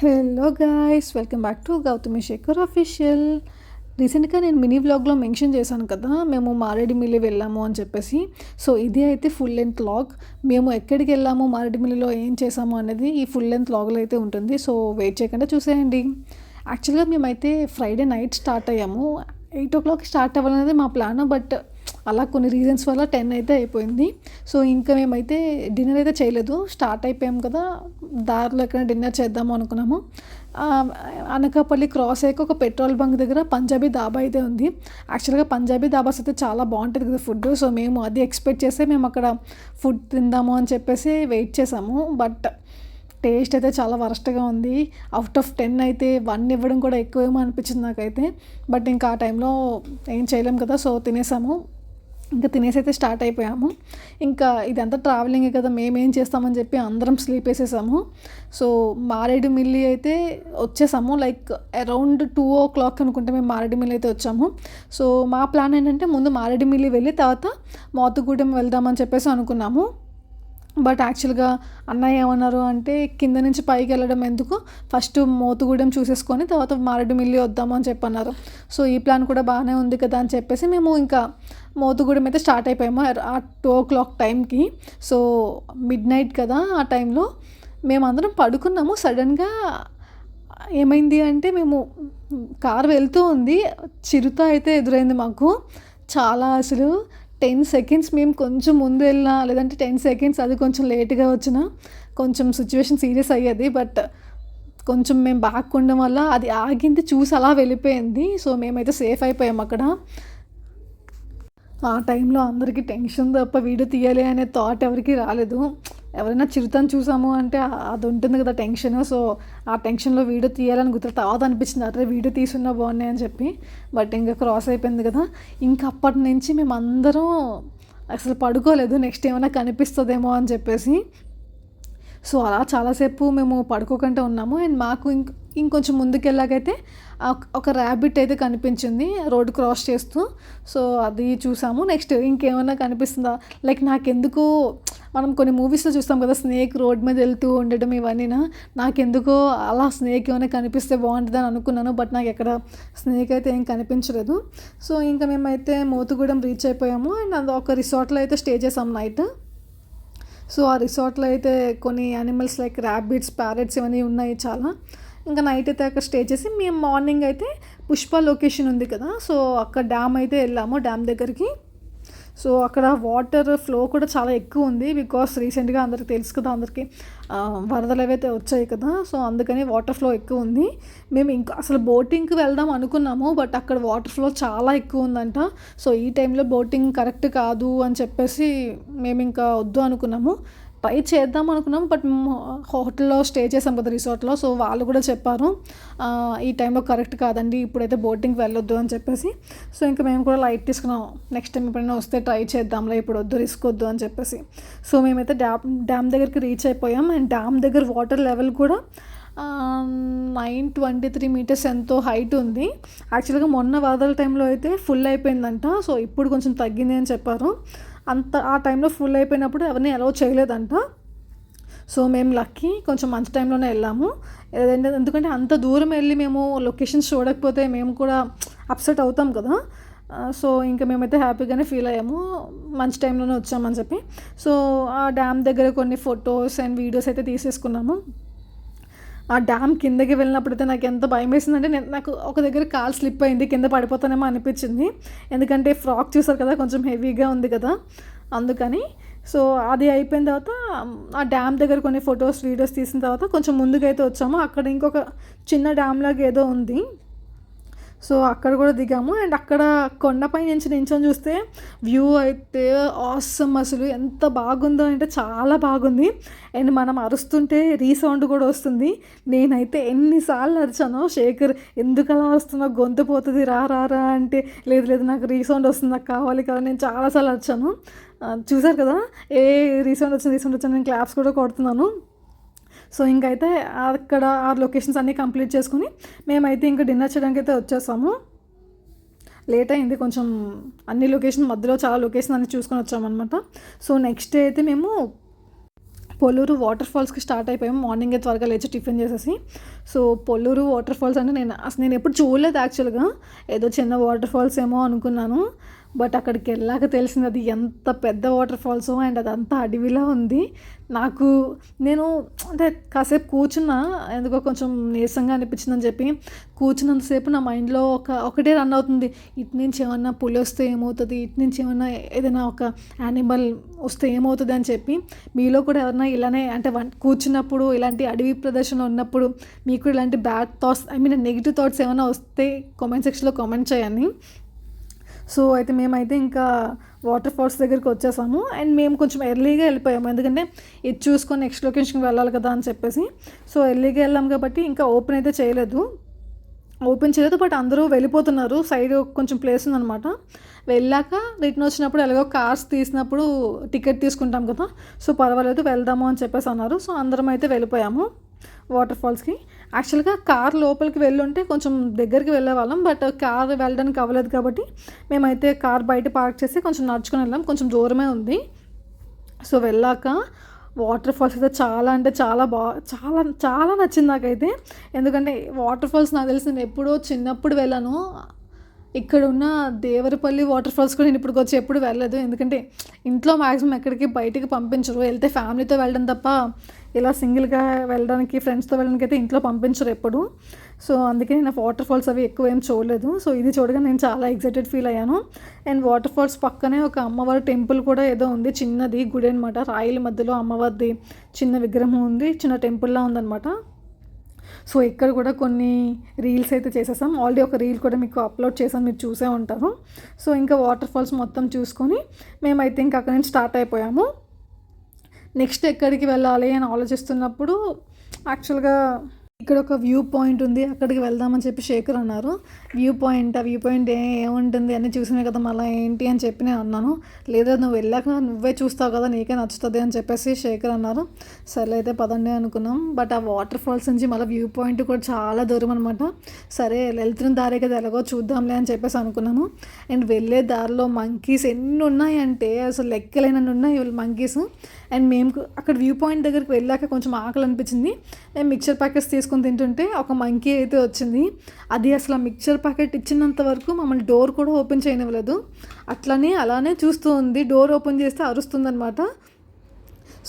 Hello guys, welcome back to Gautami Shekhar official. రీసెంట్గా నేను mini వ్లాగ్లో మెన్షన్ చేశాను కదా, మేము మారేడుమిల్లి వెళ్ళాము అని చెప్పేసి. సో ఇది అయితే ఫుల్ లెంత్ వ్లాగ్. మేము ఎక్కడికి వెళ్ళాము, మారేడుమిల్లిలో ఏం చేసాము అనేది ఈ ఫుల్ లెంత్ వ్లాగ్లో అయితే ఉంటుంది. సో వెయిట్ చేయకుండా చూసేయండి. యాక్చువల్గా మేమైతే ఫ్రైడే నైట్ స్టార్ట్ అయ్యాము. 8 o'clock స్టార్ట్ అవ్వాలనేది మా ప్లాన్, బట్ అలా కొన్ని రీజన్స్ వల్ల 10 అయితే అయిపోయింది. సో ఇంకా మేమైతే డిన్నర్ అయితే చేయలేదు, స్టార్ట్ అయిపోయాం కదా, దారిలో ఎక్కడ డిన్నర్ చేద్దాము అనుకున్నాము. అనకాపల్లి క్రాస్ అయ్యాక ఒక పెట్రోల్ బంక్ దగ్గర పంజాబీ దాబా అయితే ఉంది. యాక్చువల్గా పంజాబీ దాబాస్ అయితే చాలా బాగుంటుంది కదా ఫుడ్. సో మేము అది ఎక్స్పెక్ట్ చేస్తే మేము అక్కడ ఫుడ్ తిందాము అని చెప్పేసి వెయిట్ చేసాము. బట్ టేస్ట్ అయితే చాలా వరస్ట్గా ఉంది. అవుట్ ఆఫ్ 10 అయితే 1 ఇవ్వడం కూడా ఎక్కువేమో అనిపించింది నాకైతే. బట్ ఇంకా ఆ టైంలో ఏం చేయలేం కదా, సో తినేసాము. ఇంకా తినేసి అయితే స్టార్ట్ అయిపోయాము. ఇంకా ఇదంతా ట్రావెలింగే కదా, మేమేం చేస్తామని చెప్పి అందరం స్లీప్ వేసేసాము. సో మారేడుమిల్లి అయితే వచ్చేసాము, లైక్ అరౌండ్ 2 o'clock అనుకుంటే మేము మారేడుమిల్లి అయితే వచ్చాము. సో మా ప్లాన్ ఏంటంటే ముందు మారేడుమిల్లి వెళ్ళి తర్వాత మోతుగూడెం వెళ్దామని చెప్పేసి అనుకున్నాము. బట్ యాక్చువల్గా అన్నయ్య ఏమన్నారు అంటే, కింద నుంచి పైకి వెళ్ళడం ఎందుకు, ఫస్ట్ మోతుగూడెం చూసేసుకొని తర్వాత మారేడుమిల్లి వద్దాము అని చెప్పన్నారు. సో ఈ ప్లాన్ కూడా బాగానే ఉంది కదా అని చెప్పేసి మేము ఇంకా మోతుగూడెం అయితే స్టార్ట్ అయిపోయాము ఆ 2 o'clock టైంకి. సో మిడ్ నైట్ కదా ఆ టైంలో మేమందరం పడుకున్నాము. సడన్గా ఏమైంది అంటే, మేము కారు వెళ్తూ ఉంది, చిరుత అయితే ఎదురైంది మాకు. చాలా అసలు 10 seconds మేము కొంచెం ముందు వెళ్ళినా, లేదంటే 10 seconds అది కొంచెం లేట్గా వచ్చినా కొంచెం సిచ్యువేషన్ సీరియస్ అయ్యేది. బట్ కొంచెం మేము బ్యాక్ ఉండడం వల్ల అది ఆగింది, చూసి అలా వెళ్ళిపోయింది. సో మేమైతే సేఫ్ అయిపోయాం అక్కడ. ఆ టైంలో అందరికీ టెన్షన్ తప్ప వీడియో తీయాలి అనే థాట్ ఎవరికి రాలేదు. ఎవరైనా చిరుతని చూసాము అంటే అది ఉంటుంది కదా టెన్షన్. సో ఆ టెన్షన్లో వీడియో తీయాలని తర్వాత అనిపించింది, అరే వీడియో తీసున్నా బాగున్నాయి అని చెప్పి. బట్ ఇంకా క్రాస్ అయిపోయింది కదా, ఇంకా అప్పటి నుంచి మేము అందరం అసలు పడుకోలేదు, నెక్స్ట్ ఏమైనా కనిపిస్తుందేమో అని చెప్పేసి. సో అలా చాలాసేపు మేము పడుకోకుండా ఉన్నాము. అండ్ మాకు ఇంకొంచెం ముందుకెళ్ళాకైతే ఒక ర్యాబిట్ అయితే కనిపించింది రోడ్ క్రాస్ చేస్తూ. సో అది చూసాము. నెక్స్ట్ ఇంకేమైనా కనిపిస్తుందా, లైక్ నాకెందుకు మనం కొన్ని మూవీస్లో చూస్తాం కదా, స్నేక్ రోడ్ మీద వెళ్తూ ఉండడం ఇవన్నీ, నాకెందుకో అలా స్నేక్ ఏమైనా కనిపిస్తే బాగుంటుందని అనుకున్నాను. బట్ నాకు ఎక్కడ స్నేక్ అయితే ఏం కనిపించలేదు. సో ఇంకా మేమైతే మోతుగూడెం రీచ్ అయిపోయాము. అండ్ అది ఒక రిసార్ట్లో అయితే స్టే చేసాం నైట్. సో ఆ రిసార్ట్లో అయితే కొన్ని యానిమల్స్ లైక్ ర్యాబిట్స్, ప్యారెట్స్ ఇవన్నీ ఉన్నాయి చాలా. ఇంకా నైట్ అయితే అక్కడ స్టే చేసి మేము మార్నింగ్ అయితే పుష్ప లొకేషన్ ఉంది కదా, సో అక్కడ డ్యామ్ అయితే వెళ్ళాము, డ్యామ్ దగ్గరికి. సో అక్కడ వాటర్ ఫ్లో కూడా చాలా ఎక్కువ ఉంది, బికాస్ రీసెంట్గా అందరికి తెలుసు కదా, అందరికీ వరదలు ఏవైతే వచ్చాయి కదా, సో అందుకని వాటర్ ఫ్లో ఎక్కువ ఉంది. మేము ఇంకా అసలు బోటింగ్కి వెళ్దాం అనుకున్నాము, బట్ అక్కడ వాటర్ ఫ్లో చాలా ఎక్కువ ఉందంట. సో ఈ టైంలో బోటింగ్ కరెక్ట్ కాదు అని చెప్పేసి మేము ఇంకా వద్దు అనుకున్నాము. ట్రై చేద్దాం అనుకున్నాం, బట్ మేము హోటల్లో స్టే చేసాం కదా రిసార్ట్లో. సో వాళ్ళు కూడా చెప్పారు ఈ టైంలో కరెక్ట్ కాదండి, ఇప్పుడైతే బోటింగ్కి వెళ్ళొద్దు అని చెప్పేసి. సో ఇంకా మేము కూడా లైట్ తీసుకున్నాం, నెక్స్ట్ టైం ఎప్పుడైనా వస్తే ట్రై చేద్దాంలే, ఇప్పుడు వద్దు, రిస్క్ వద్దు అని చెప్పేసి. సో మేమైతే డ్యామ్ దగ్గరికి రీచ్ అయిపోయాం. అండ్ డ్యామ్ దగ్గర వాటర్ లెవెల్ కూడా 923 meters ఎంతో హైట్ ఉంది. యాక్చువల్గా మొన్న వరదల టైంలో అయితే ఫుల్ అయిపోయిందంట. సో ఇప్పుడు కొంచెం తగ్గింది అని చెప్పారు. ఆ టైంలో ఫుల్ అయిపోయినప్పుడు ఎవరిని అలౌ చేయలేదంట. సో మేము లక్కీ, కొంచెం మంచి టైంలోనే వెళ్ళాము. ఎందుకంటే అంత దూరం వెళ్ళి మేము లొకేషన్స్ చూడకపోతే మేము కూడా అప్సెట్ అవుతాం కదా. సో ఇంకా మేమైతే హ్యాపీగానే ఫీల్ అయ్యాము, మంచి టైంలోనే వచ్చామని చెప్పి. సో ఆ డ్యామ్ దగ్గర కొన్ని ఫొటోస్ అండ్ వీడియోస్ అయితే తీసేసుకున్నాము. ఆ డ్యామ్ కిందకి వెళ్ళినప్పుడైతే నాకు ఎంత భయం వేసిందంటే, నాకు ఒక దగ్గర కాలు స్లిప్ అయింది, కింద పడిపోతానేమో అనిపించింది. ఎందుకంటే ఫ్రాక్ చూసారు కదా, కొంచెం హెవీగా ఉంది కదా, అందుకని. సో అది అయిపోయిన తర్వాత ఆ డ్యామ్ దగ్గర కొన్ని ఫొటోస్ వీడియోస్ తీసిన తర్వాత కొంచెం ముందుకైతే వచ్చాము. అక్కడ ఇంకొక చిన్న డ్యామ్ లాగా ఏదో ఉంది, సో అక్కడ కూడా దిగాము. అండ్ అక్కడ కొండపై నుంచి నించొని చూస్తే వ్యూ అయితే ఆసమ్, అసలు ఎంత బాగుందో అంటే చాలా బాగుంది. అండ్ మనం అరుస్తుంటే రీసౌండ్ కూడా వస్తుంది. నేనైతే ఎన్నిసార్లు అరిచానో, శేఖర్ ఎందుకు అలా అరుస్తున్నావు, గొంతు పోతుంది, రా అంటే, లేదు లేదు నాకు రీసౌండ్ వస్తుంది, నాకు కావాలి కదా. నేను చాలాసార్లు అరిచాను. చూసారు కదా, రీసౌండ్ వచ్చింది, నేను క్లాప్స్ కూడా కొడుతున్నాను. సో ఇంకైతే అక్కడ ఆ లొకేషన్స్ అన్నీ కంప్లీట్ చేసుకుని మేమైతే ఇంకా డిన్నర్ చేయడానికి అయితే వచ్చేసాము. లేట్ అయింది కొంచెం, మధ్యలో చాలా లొకేషన్ అన్నీ చూసుకొని వచ్చామన్నమాట. సో నెక్స్ట్ డే అయితే మేము పొల్లూరు వాటర్ ఫాల్స్కి స్టార్ట్ అయిపోయాము మార్నింగే త్వరగా లేచి టిఫిన్ చేసేసి. సో పొల్లూరు వాటర్ ఫాల్స్ అంటే నేను ఎప్పుడు చూడలేదు యాక్చువల్గా. ఏదో చిన్న వాటర్ ఫాల్స్ ఏమో అనుకున్నాను. బట్ అక్కడికి వెళ్ళాక తెలిసింది అది ఎంత పెద్ద వాటర్ ఫాల్సో అండ్ అదంతా అడవిలా ఉంది. నేను అంటే కాసేపు కూర్చున్నా, ఎందుకో కొంచెం నీరసంగా అనిపించిందని చెప్పి కూర్చున్నంతసేపు నా మైండ్లో ఒకటే రన్ అవుతుంది. ఇటు నుంచి ఏమన్నా పులి వస్తే ఏమవుతుంది, ఇటు నుంచి ఏమన్నా ఏదైనా ఒక యానిమల్ వస్తే ఏమవుతుంది అని చెప్పి. మీలో కూడా ఎవరైనా ఇలానే అంటే కూర్చున్నప్పుడు ఇలాంటి అడవి ప్రదర్శనలో ఉన్నప్పుడు మీకు ఇలాంటి బ్యాడ్ థాట్స్ నెగిటివ్ థాట్స్ ఏమైనా వస్తే కామెంట్ సెక్షన్లో కామెంట్ చేయండి. సో అయితే మేమైతే ఇంకా వాటర్ ఫాల్స్ దగ్గరికి వచ్చేసాము. అండ్ మేము కొంచెం ఎర్లీగా వెళ్ళిపోయాము, ఎందుకంటే ఇది చూసుకొని నెక్స్ట్ లొకేషన్కి వెళ్ళాలి కదా అని చెప్పేసి. సో ఎర్లీగా వెళ్ళాం కాబట్టి ఇంకా ఓపెన్ చేయలేదు, బట్ అందరూ వెళ్ళిపోతున్నారు. సైడ్ కొంచెం ప్లేస్ ఉందన్నమాట. వెళ్ళాక రిటర్న్ వచ్చినప్పుడు ఎలాగో కార్స్ తీసినప్పుడు టికెట్ తీసుకుంటాం కదా, సో పర్వాలేదు వెళ్దాము అని చెప్పేసి అన్నారు. సో అందరం అయితే వెళ్ళిపోయాము వాటర్ ఫాల్స్కి. యాక్చువల్గా కార్ లోపలికి వెళ్ళుంటే కొంచెం దగ్గరికి వెళ్ళే వాళ్ళం, బట్ కార్ వెళ్ళడానికి అవ్వలేదు కాబట్టి మేమైతే కార్ బయట పార్క్ చేసి కొంచెం నడుచుకొని వెళ్ళాం. కొంచెం దూరమే ఉంది. సో వెళ్ళాక వాటర్ ఫాల్స్ అయితే చాలా అంటే చాలా చాలా చాలా నచ్చింది నాకైతే. ఎందుకంటే వాటర్ ఫాల్స్ నాకు తెలిసి నేను ఎప్పుడో చిన్నప్పుడు వెళ్ళాను. ఇక్కడ ఉన్న దేవరపల్లి వాటర్ ఫాల్స్ కూడా నేను ఇప్పుడు వచ్చి ఎప్పుడు వెళ్ళలేదు, ఎందుకంటే ఇంట్లో మ్యాక్సిమం ఎక్కడికి బయటికి పంపించరు. వెళ్తే ఫ్యామిలీతో వెళ్ళడం తప్ప ఇలా సింగిల్గా వెళ్ళడానికి, ఫ్రెండ్స్తో వెళ్ళడానికి అయితే ఇంట్లో పంపించరు ఎప్పుడు. సో అందుకే నేను వాటర్ ఫాల్స్ అవి ఎక్కువ ఏం చూడలేదు. సో ఇది చూడగా నేను చాలా ఎక్సైటెడ్ ఫీల్ అయ్యాను. అండ్ వాటర్ ఫాల్స్ పక్కనే ఒక అమ్మవారి టెంపుల్ కూడా ఏదో ఉంది, చిన్నది గుడి అనమాట. రాయిల మధ్యలో అమ్మవారిది చిన్న విగ్రహం ఉంది, చిన్న టెంపుల్లా ఉందన్నమాట. సో ఇక్కడ కూడా కొన్ని రీల్స్ అయితే చేసేసాం. ఆల్రెడీ ఒక రీల్ కూడా మీకు అప్లోడ్ చేసాం, మీరు చూసే ఉంటారు. సో ఇంకా వాటర్ ఫాల్స్ మొత్తం చూసుకొని మేమైతే ఇంకా అక్కడి నుంచి స్టార్ట్ అయిపోయాము. నెక్స్ట్ ఎక్కడికి వెళ్ళాలి అని ఆలోచిస్తున్నప్పుడు యాక్చువల్గా ఇక్కడ ఒక వ్యూ పాయింట్ ఉంది, అక్కడికి వెళ్దామని చెప్పి శేఖర్ అన్నారు. వ్యూ పాయింట్ ఏముంటుంది అని చూసినా కదా మళ్ళీ ఏంటి అని చెప్పి నేను అన్నాను. లేదా నువ్వు వెళ్ళాక నువ్వే చూస్తావు కదా, నీకే నచ్చుతుంది అని చెప్పేసి శేఖర్ అన్నారు. సరే అయితే పదండి అనుకున్నాం. బట్ ఆ వాటర్ ఫాల్స్ నుంచి మళ్ళీ వ్యూ పాయింట్ కూడా చాలా దూరం అనమాట. సరే వెళ్తున్న దారి కదా ఎలాగో చూద్దాంలే అని చెప్పేసి అనుకున్నాము. అండ్ వెళ్ళే దారిలో మంకీస్ ఎన్ని ఉన్నాయంటే అసలు లెక్కలేనన్ని ఉన్నాయి మంకీస్. అండ్ మేము అక్కడ వ్యూ పాయింట్ దగ్గరికి వెళ్ళాక కొంచెం ఆకలి అనిపించింది. మేము మిక్చర్ ప్యాకెట్స్ తీసుకొని తింటుంటే ఒక మంకీ అయితే వచ్చింది. అది అసలు ఆ మిక్చర్ ప్యాకెట్ ఇచ్చినంత వరకు మమ్మల్ని డోర్ కూడా ఓపెన్ చేయనివ్వలేదు. అలానే చూస్తూ ఉంది. డోర్ ఓపెన్ చేస్తే అరుస్తుందన్నమాట.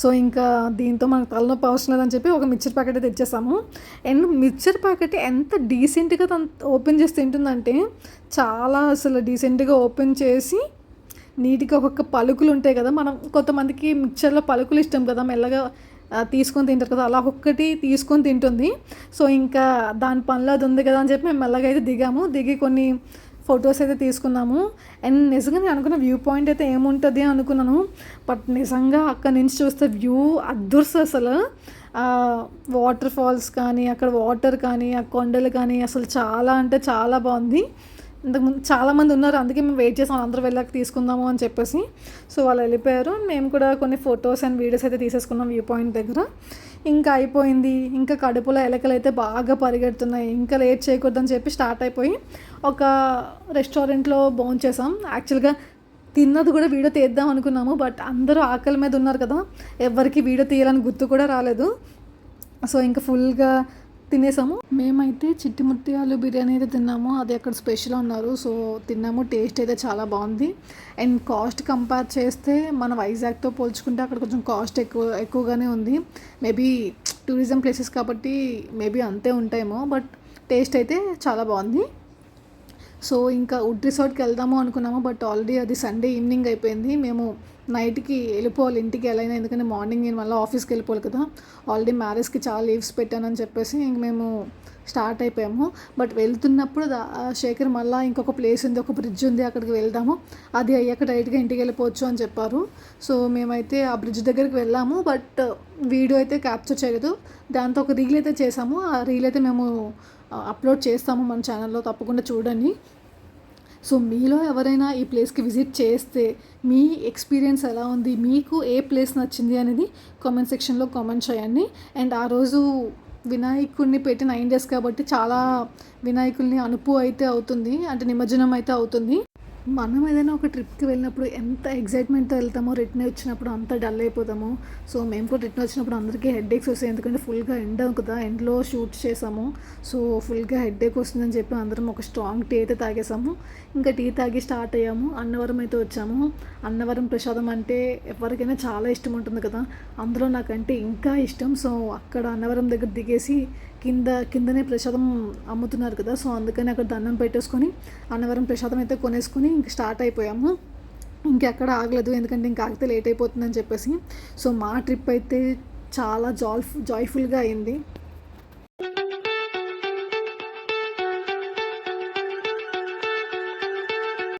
సో ఇంకా దీంతో మనకు తలనొప్పి అవసరం లేదని చెప్పి ఒక మిక్చర్ ప్యాకెట్ అయితే తెచ్చేసాము. అండ్ మిక్చర్ ప్యాకెట్ ఎంత డీసెంట్గా ఓపెన్ చేసి తింటుందంటే చాలా అసలు డీసెంట్గా ఓపెన్ చేసి నీట్గా ఒక్కొక్క పలుకులు ఉంటాయి కదా, మనం కొంతమందికి మిక్చర్లో పలుకులు ఇష్టం కదా, మెల్లగా తీసుకొని తింటారు కదా, అలా ఒక్కటి తీసుకొని తింటుంది. సో ఇంకా దాని పనిలో అది ఉంది కదా అని చెప్పి మేము మెల్లగా అయితే దిగి కొన్ని ఫొటోస్ అయితే తీసుకున్నాము. అండ్ నిజంగా నేను అనుకున్న వ్యూ పాయింట్ అయితే ఏముంటుంది అనుకున్నాను, బట్ నిజంగా అక్కడి నుంచి చూస్తే వ్యూ అద్దుర్స్ అసలు. వాటర్ ఫాల్స్ కానీ, అక్కడ వాటర్ కానీ, ఆ కొండలు కానీ అసలు చాలా అంటే చాలా బాగుంది. ఇంతకుముందు చాలామంది ఉన్నారు, అందుకే మేము వెయిట్ చేసాం అందరూ వెళ్ళాక తీసుకుందాము అని చెప్పేసి. సో వాళ్ళు వెళ్ళిపోయారు. మేము కూడా కొన్ని ఫొటోస్ అండ్ వీడియోస్ అయితే తీసేసుకున్నాం వ్యూ పాయింట్ దగ్గర. ఇంకా అయిపోయింది. ఇంకా కడుపులో ఎలకలు అయితే బాగా పరిగెడుతున్నాయి. ఇంకా లేట్ చేయకూడదని చెప్పి స్టార్ట్ అయిపోయి ఒక రెస్టారెంట్లో భోంచేసాం. యాక్చువల్గా తిన్నది కూడా వీడియో తీద్దాం అనుకున్నాము, బట్ అందరూ ఆకలి మీద ఉన్నారు కదా, ఎవరికి వీడియో తీయాలని గుర్తు కూడా రాలేదు. సో ఇంకా ఫుల్గా తినేసాము. మేమైతే చిట్టి ముత్యాలు బిర్యానీ అయితే తిన్నాము. అది అక్కడ స్పెషల్ అన్నారు. సో తిన్నాము. టేస్ట్ అయితే చాలా బాగుంది. అండ్ కాస్ట్ కంపేర్ చేస్తే మన వైజాగ్తో పోల్చుకుంటే అక్కడ కొంచెం కాస్ట్ ఎక్కువగానే ఉంది. మేబీ టూరిజం ప్లేసెస్ కాబట్టి మేబీ అంతే ఉంటాయేమో, బట్ టేస్ట్ అయితే చాలా బాగుంది. సో ఇంకా వుడ్ రిసార్ట్కి వెళ్దాము అనుకున్నాము, బట్ ఆల్రెడీ అది సండే ఈవినింగ్ అయిపోయింది. మేము నైట్కి వెళ్ళిపోవాలి ఇంటికి ఎలా అయినా, ఎందుకంటే మార్నింగ్ నేను మళ్ళీ ఆఫీస్కి వెళ్ళిపోవాలి కదా. ఆల్రెడీ మ్యారేజ్కి చాలా లీవ్స్ పెట్టానని చెప్పేసి ఇంక మేము స్టార్ట్ అయిపోయాము. బట్ వెళ్తున్నప్పుడు శేఖర్ మళ్ళీ ఇంకొక ప్లేస్ ఉంది, ఒక బ్రిడ్జ్ ఉంది, అక్కడికి వెళ్దాము, అది అయ్యాక డైరెక్ట్గా ఇంటికి వెళ్ళిపోవచ్చు అని చెప్పారు. సో మేమైతే ఆ బ్రిడ్జ్ దగ్గరికి వెళ్ళాము, బట్ వీడియో అయితే క్యాప్చర్ చేయలేదు. దాంతో ఒక రీల్ అయితే చేసాము. ఆ రీల్ అయితే మేము అప్లోడ్ చేస్తాము మన ఛానల్లో, తప్పకుండా చూడండి. సో మీలో ఎవరైనా ఈ ప్లేస్కి విజిట్ చేస్తే మీ ఎక్స్పీరియన్స్ ఎలా ఉంది, మీకు ఏ ప్లేస్ నచ్చింది అనేది కామెంట్ సెక్షన్లో కామెంట్ చేయండి. అండ్ ఆ రోజు వినాయకుడిని పెట్టి 9 days కాబట్టి చాలా వినాయకుల్ని అనుపు అయితే అవుతుంది, అంటే నిమజ్జనం అయితే అవుతుంది. మనం ఏదైనా ఒక ట్రిప్‌కి వెళ్ళినప్పుడు ఎంత ఎక్సైట్‌మెంట్‌తో వెళ్తామో, రిటర్న్ వచ్చినప్పుడు అంత డల్ అయిపోతాము. సో, మేము కూడా రిటర్న్ వచ్చినప్పుడు అందరికీ హెడేక్స్ వస్తాయి. ఎందుకంటే ఫుల్‌గా ఎండ కదా! ఎండలో షూట్స్ చేసాము. సో, ఫుల్‌గా హెడేక్ వస్తుందని చెప్పి అందరం ఒక స్ట్రాంగ్ టీ అయితే తాగేసాము. ఇంకా టీ తాగి స్టార్ట్ అయ్యాము. అన్నవరం అయితే వచ్చాము. అన్నవరం ప్రసాదం అంటే ఎవరికైనా చాలా ఇష్టం ఉంటుంది కదా! అందులో నాకంటే ఇంకా ఇష్టం. సో, అక్కడ అన్నవరం దగ్గర దిగేసి కిందనే ప్రసాదం అమ్ముతున్నారు కదా! సో, అందుకని అక్కడ దండం పెట్టేసుకొని అన్నవరం ప్రసాదం అయితే కొనేసుకొని ఇంక స్టార్ట్ అయిపోయాము. ఇంకెక్కడ ఆగలేదు. ఎందుకంటే ఇంక ఆగితే లేట్ అయిపోతుందని చెప్పేసి. సో, మా ట్రిప్ అయితే చాలా జాయ్ఫుల్‌గా అయింది.